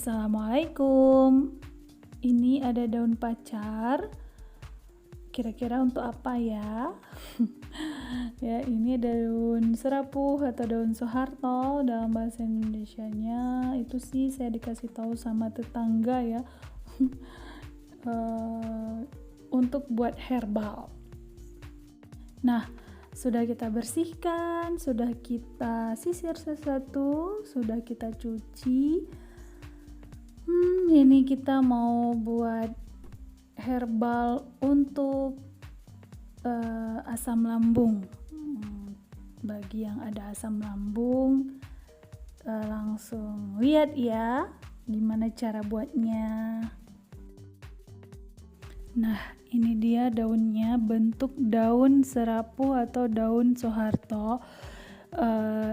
Assalamualaikum. Ini ada daun pacar. Kira-kira untuk apa ya? Ya, ini daun serapuh atau daun Soeharto dalam bahasa Indonesianya. Itu sih saya dikasih tahu sama tetangga ya. Untuk buat herbal. Nah, sudah kita bersihkan, sudah kita sisir satu-satu, sudah kita cuci. Ini kita mau buat herbal untuk asam lambung. Bagi yang ada asam lambung, langsung lihat ya gimana cara buatnya. Nah, ini dia daunnya, bentuk daun serapuh atau daun Soeharto.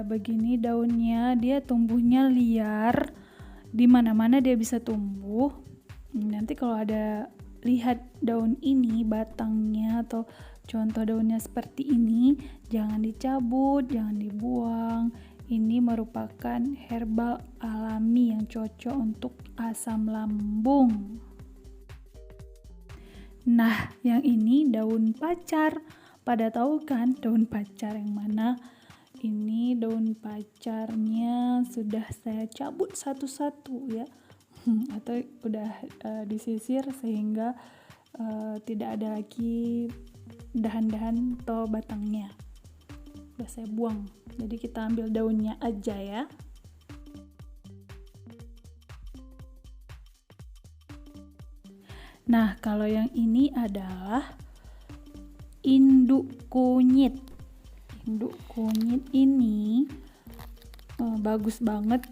Begini daunnya, dia tumbuhnya liar, di mana-mana dia bisa tumbuh. Nanti kalau ada lihat daun ini, batangnya atau contoh daunnya seperti ini, jangan dicabut, jangan dibuang. Ini merupakan herbal alami yang cocok untuk asam lambung. Nah, yang ini daun pacar. Pada tahu kan daun pacar yang mana? Ini daun pacarnya sudah saya cabut satu-satu ya. Atau udah disisir sehingga tidak ada lagi dahan-dahan atau batangnya. Udah saya buang. Jadi kita ambil daunnya aja ya. Nah, kalau yang ini adalah induk kunyit. Induk kunyit ini bagus banget.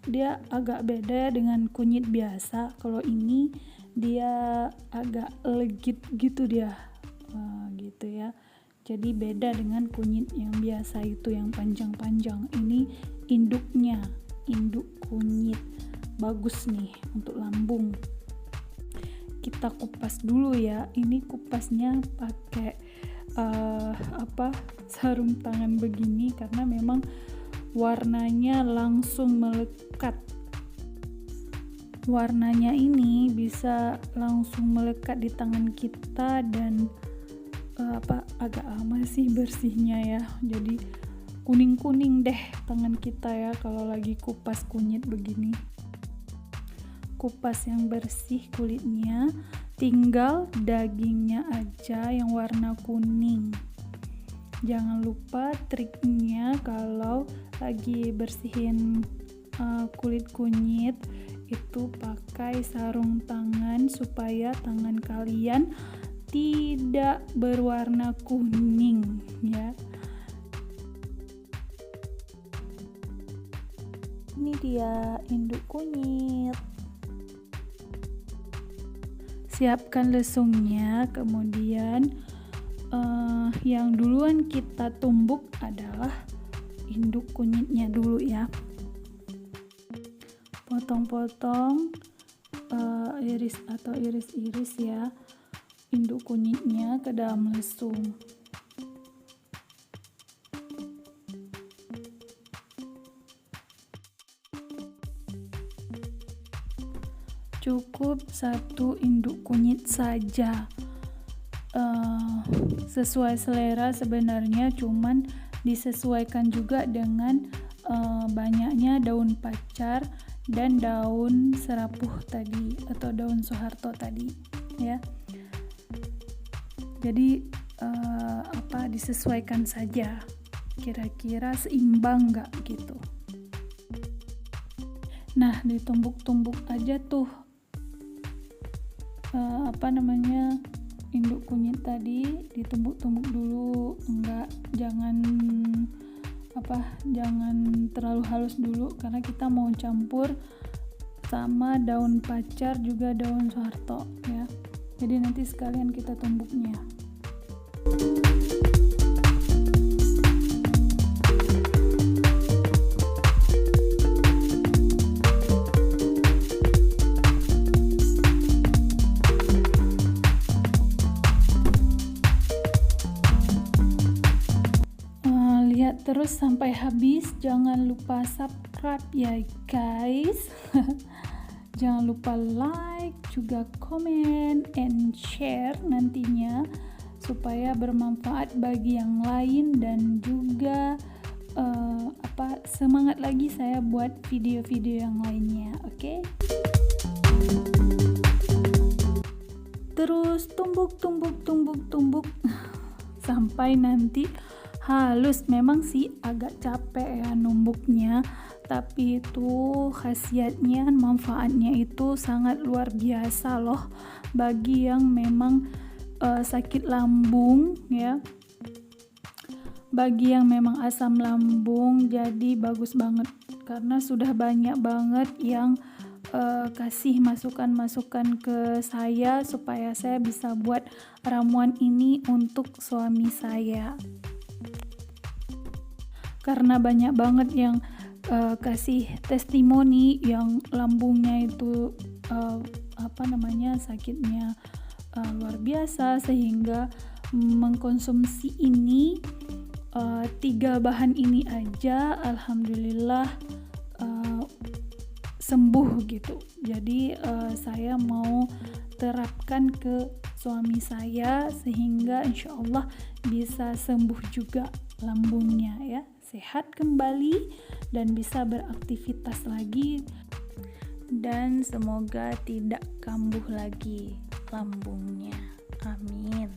Dia agak beda dengan kunyit biasa. Kalau ini dia agak legit gitu dia, gitu ya. Jadi beda dengan kunyit yang biasa itu yang panjang-panjang. Ini induknya, induk kunyit. Bagus nih untuk lambung. Kita kupas dulu ya. Ini kupasnya pakai sarung tangan begini karena memang warnanya langsung melekat. Warnanya ini bisa langsung melekat di tangan kita dan agak lama sih bersihnya ya. Jadi kuning-kuning deh tangan kita ya kalau lagi kupas kunyit begini. Kupas yang bersih kulitnya, tinggal dagingnya aja yang warna kuning. Jangan lupa triknya kalau lagi bersihin kulit kunyit itu pakai sarung tangan supaya tangan kalian tidak berwarna kuning ya. Ini dia induk kunyit. Siapkan lesungnya, kemudian yang duluan kita tumbuk adalah induk kunyitnya dulu ya. Potong-potong iris ya induk kunyitnya ke dalam lesung. Cukup satu induk kunyit saja, sesuai selera sebenarnya, cuman disesuaikan juga dengan banyaknya daun pacar dan daun serapuh tadi atau daun Soeharto tadi ya. Jadi disesuaikan saja, kira-kira seimbang nggak gitu. Nah, ditumbuk-tumbuk aja tuh induk kunyit tadi, ditumbuk-tumbuk dulu, jangan terlalu halus dulu karena kita mau campur sama daun pacar juga daun Soeharto ya. Jadi nanti sekalian kita tumbuknya. terus sampai habis. Jangan lupa subscribe ya guys. Jangan lupa like, juga komen and share nantinya supaya bermanfaat bagi yang lain, dan juga semangat lagi saya buat video-video yang lainnya. Oke? Terus tumbuk sampai nanti halus. Memang sih agak capek ya numbuknya, tapi itu khasiatnya, manfaatnya itu sangat luar biasa loh bagi yang memang sakit lambung ya, bagi yang memang asam lambung. Jadi bagus banget karena sudah banyak banget yang kasih masukan-masukan ke saya supaya saya bisa buat ramuan ini untuk suami saya, karena banyak banget yang kasih testimoni yang lambungnya itu sakitnya luar biasa, sehingga mengkonsumsi ini 3 bahan ini aja alhamdulillah sembuh gitu. Jadi saya mau terapkan ke suami saya sehingga insya Allah bisa sembuh juga lambungnya ya, sehat kembali dan bisa beraktivitas lagi, dan semoga tidak kambuh lagi lambungnya. Amin.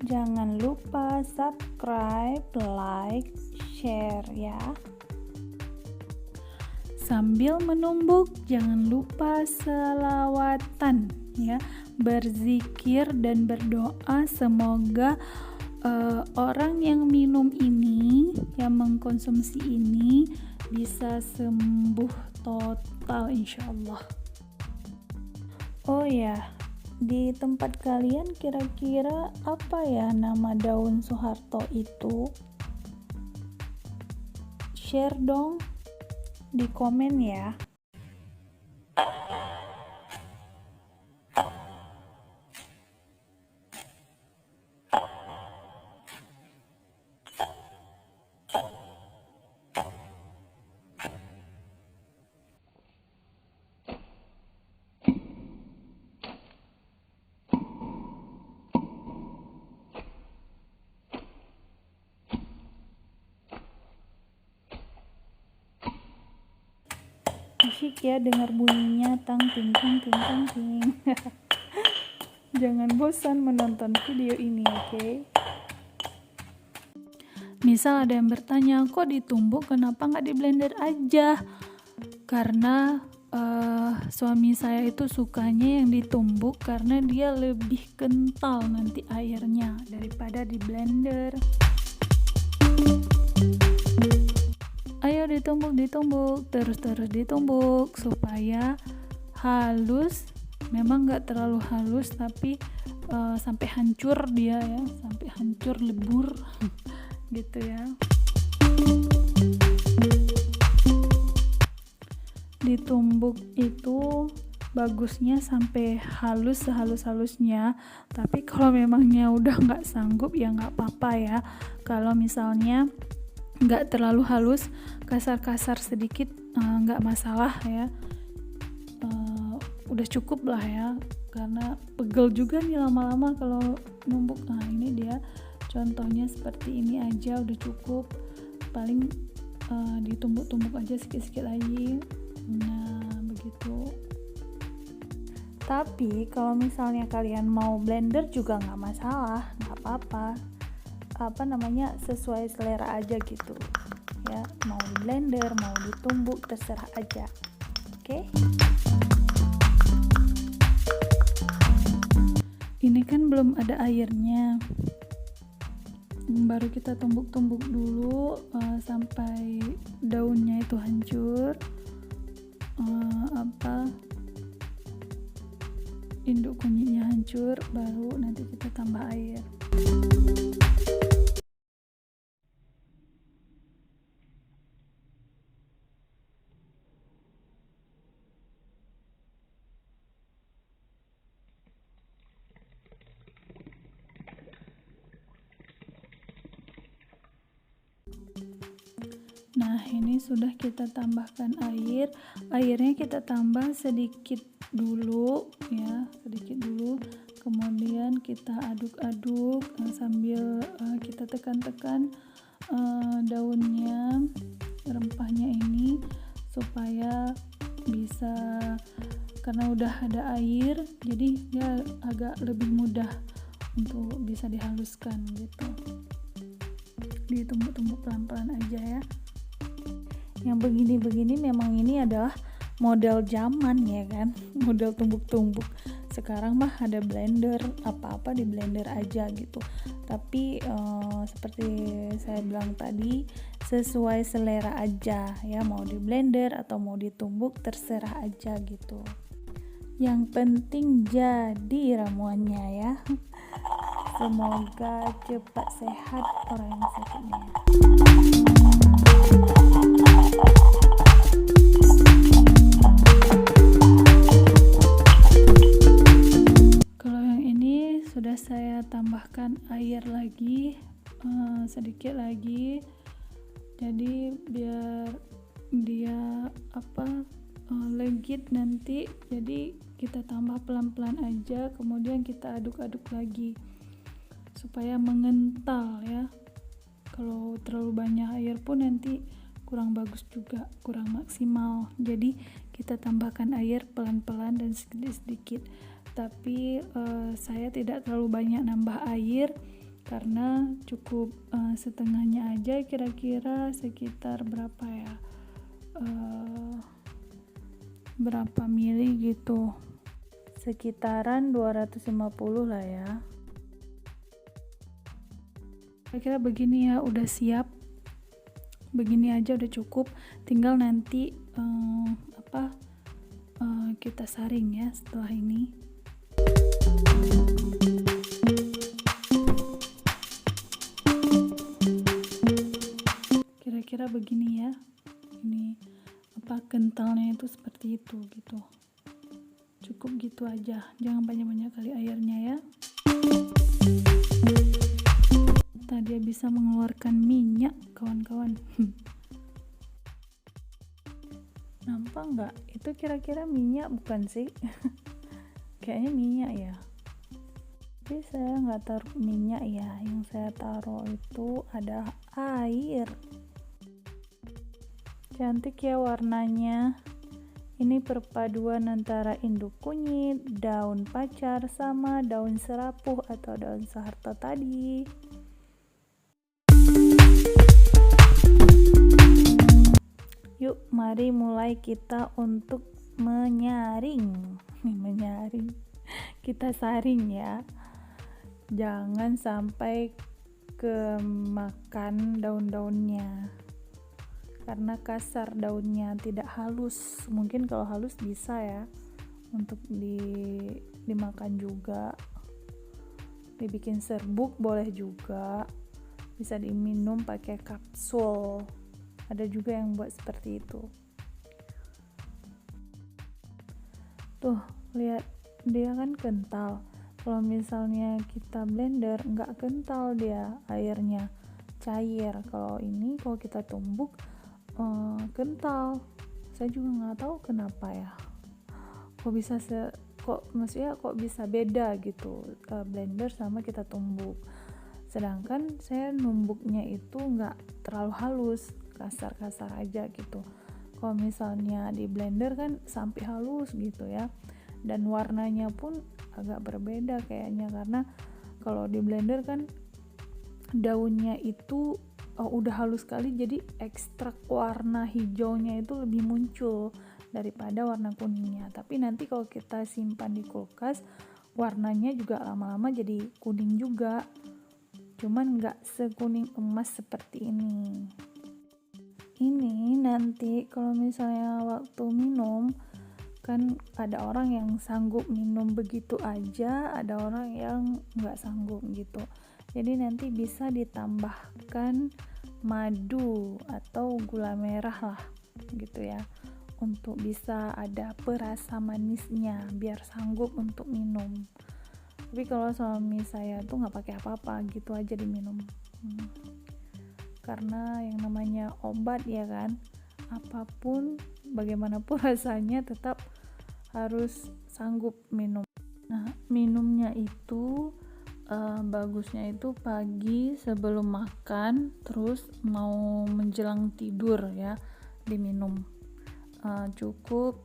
Jangan lupa subscribe, like, share ya. Sambil menumbuk jangan lupa selawatan ya, berzikir dan berdoa semoga orang yang minum ini, yang mengkonsumsi ini bisa sembuh total insyaallah. Oh ya, di tempat kalian kira-kira apa ya nama daun Soeharto itu? Share dong di komen ya. Asyik ya dengar bunyinya tang ting tang ting tang ting. Jangan bosan menonton video ini, oke? Misal ada yang bertanya, kok ditumbuk, kenapa nggak di blender aja? Karena suami saya itu sukanya yang ditumbuk karena dia lebih kental nanti airnya daripada di blender. Ayo ditumbuk, terus ditumbuk supaya halus. Memang nggak terlalu halus, tapi sampai hancur dia ya, sampai hancur lebur gitu ya. Ditumbuk itu bagusnya sampai halus sehalus-halusnya, tapi kalau memangnya udah nggak sanggup ya nggak apa-apa ya. Kalau misalnya nggak terlalu halus, kasar-kasar sedikit nggak masalah ya, udah cukup lah ya, karena pegel juga nih lama-lama kalau numbuk. Nah ini dia contohnya seperti ini aja udah cukup, paling ditumbuk-tumbuk aja sikit-sikit lagi. Nah begitu. Tapi kalau misalnya kalian mau blender juga nggak masalah, nggak apa-apa, sesuai selera aja gitu ya, mau di blender mau ditumbuk terserah aja. Oke? Ini kan belum ada airnya, baru kita tumbuk-tumbuk dulu sampai daunnya itu hancur, induk kunyitnya hancur, baru nanti kita tambah air. Nah, ini sudah kita tambahkan air. Airnya kita tambah sedikit dulu ya, sedikit dulu. Kemudian kita aduk-aduk sambil kita tekan-tekan daunnya, rempahnya ini supaya bisa, karena udah ada air jadi dia agak lebih mudah untuk bisa dihaluskan gitu. Ditumbuk-tumbuk pelan-pelan aja ya. Yang begini-begini memang ini adalah model zaman ya kan, model tumbuk-tumbuk. Sekarang mah ada blender, apa-apa di blender aja gitu. Tapi seperti saya bilang tadi, sesuai selera aja ya, mau di blender atau mau ditumbuk terserah aja gitu. Yang penting jadi ramuannya ya. Semoga cepat sehat orang yang sakitnya. Kalau yang ini sudah saya tambahkan air lagi, sedikit lagi. Jadi biar dia legit nanti, jadi kita tambah pelan-pelan aja, kemudian kita aduk-aduk lagi supaya mengental ya. Kalau terlalu banyak air pun nanti kurang bagus juga, kurang maksimal. Jadi kita tambahkan air pelan-pelan dan sedikit-sedikit. Tapi saya tidak terlalu banyak nambah air karena cukup setengahnya aja, kira-kira sekitar berapa ya, berapa mili gitu, sekitaran 250 lah ya. Kira-kira begini ya, udah siap. Begini aja udah cukup. Tinggal nanti kita saring ya setelah ini. Kira-kira begini ya. Ini kentalnya itu seperti itu gitu. Cukup gitu aja. Jangan banyak-banyak kali airnya ya. Dia bisa mengeluarkan minyak kawan-kawan. Nampak nggak? Itu kira-kira minyak bukan sih? Kayaknya minyak ya. Tapi saya nggak taruh minyak ya. Yang saya taruh itu ada air. Cantik ya warnanya. Ini perpaduan antara induk kunyit, daun pacar, sama daun serapuh atau daun soeharto tadi. Yuk, mari mulai kita untuk menyaring. Kita saring ya. Jangan sampai kemakan daun-daunnya. Karena kasar daunnya, tidak halus. Mungkin kalau halus bisa ya untuk dimakan juga. Dibikin serbuk boleh juga. Bisa diminum pakai kapsul. Ada juga yang buat seperti itu. Tuh, lihat, dia kan kental. Kalau misalnya kita blender, nggak kental dia airnya, cair. Kalau ini, kalau kita tumbuk, kental. Saya juga nggak tahu kenapa ya. Kok bisa beda gitu, blender sama kita tumbuk. Sedangkan saya numbuknya itu nggak terlalu halus, kasar-kasar aja gitu. Kalau misalnya di blender kan sampai halus gitu ya, dan warnanya pun agak berbeda kayaknya, karena kalau di blender kan daunnya itu udah halus sekali, jadi ekstrak warna hijaunya itu lebih muncul daripada warna kuningnya. Tapi nanti kalau kita simpan di kulkas, warnanya juga lama-lama jadi kuning juga, cuman nggak sekuning emas seperti ini. Ini nanti kalau misalnya waktu minum, kan ada orang yang sanggup minum begitu aja, ada orang yang nggak sanggup gitu. Jadi nanti bisa ditambahkan madu atau gula merah lah gitu ya, untuk bisa ada perasa manisnya biar sanggup untuk minum. Tapi kalau suami saya tuh nggak pakai apa-apa, gitu aja diminum. karena yang namanya obat ya kan, apapun bagaimanapun rasanya tetap harus sanggup minum. Nah, minumnya itu bagusnya itu pagi sebelum makan, terus mau menjelang tidur ya diminum. Cukup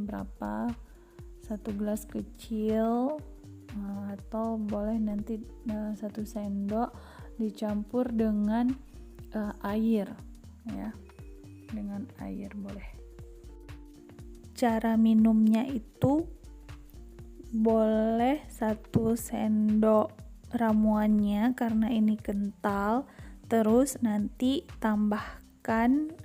berapa, 1 gelas kecil, atau boleh nanti 1 sendok dicampur dengan air ya, dengan air boleh. Cara minumnya itu boleh 1 sendok ramuannya karena ini kental, terus nanti tambahkan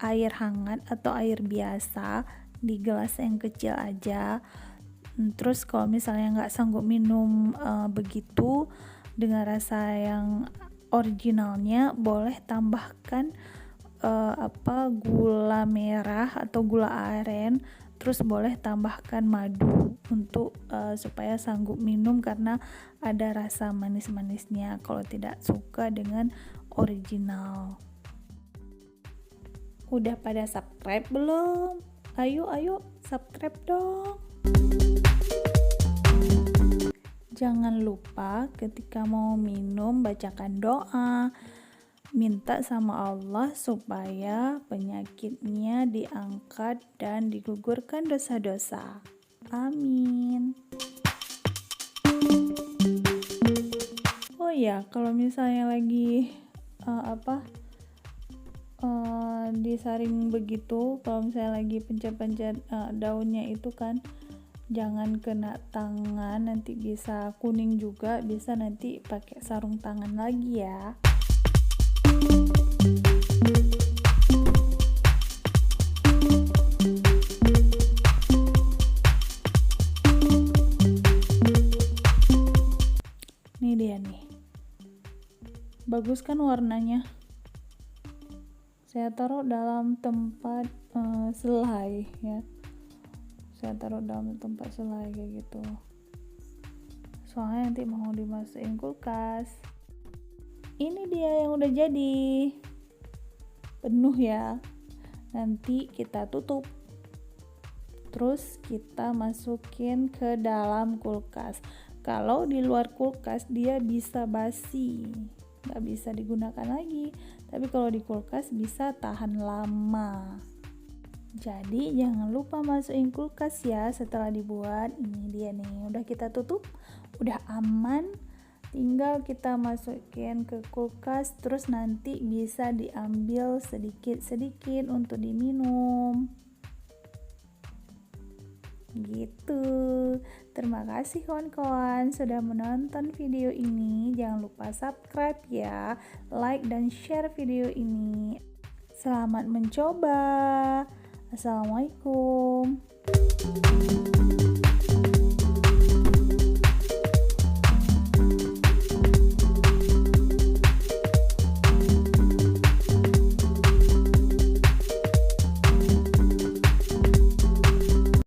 air hangat atau air biasa di gelas yang kecil aja. Terus kalau misalnya nggak sanggup minum begitu dengan rasa yang originalnya, boleh tambahkan gula merah atau gula aren, terus boleh tambahkan madu untuk supaya sanggup minum karena ada rasa manis-manisnya kalau tidak suka dengan original. Udah pada subscribe belum? Ayo subscribe dong. Jangan lupa ketika mau minum bacakan doa, minta sama Allah supaya penyakitnya diangkat dan digugurkan dosa-dosa. Amin. Oh ya, kalau misalnya lagi disaring begitu, kalau misalnya lagi pencet-pencet daunnya itu kan, jangan kena tangan, nanti bisa kuning juga, bisa nanti pakai sarung tangan lagi ya. Ini dia nih, bagus kan warnanya. Saya taruh dalam tempat selai ya, saya taruh dalam tempat selai kayak gitu, soalnya nanti mau dimasukin kulkas. Ini dia yang udah jadi, penuh ya. Nanti kita tutup, terus kita masukin ke dalam kulkas. Kalau di luar kulkas dia bisa basi, nggak bisa digunakan lagi, tapi kalau di kulkas bisa tahan lama. Jadi jangan lupa masukin kulkas ya setelah dibuat. Ini dia nih, udah kita tutup, udah aman, tinggal kita masukin ke kulkas, terus nanti bisa diambil sedikit-sedikit untuk diminum gitu. Terima kasih kawan-kawan sudah menonton video ini. Jangan lupa subscribe ya, like dan share video ini. Selamat mencoba. Assalamualaikum.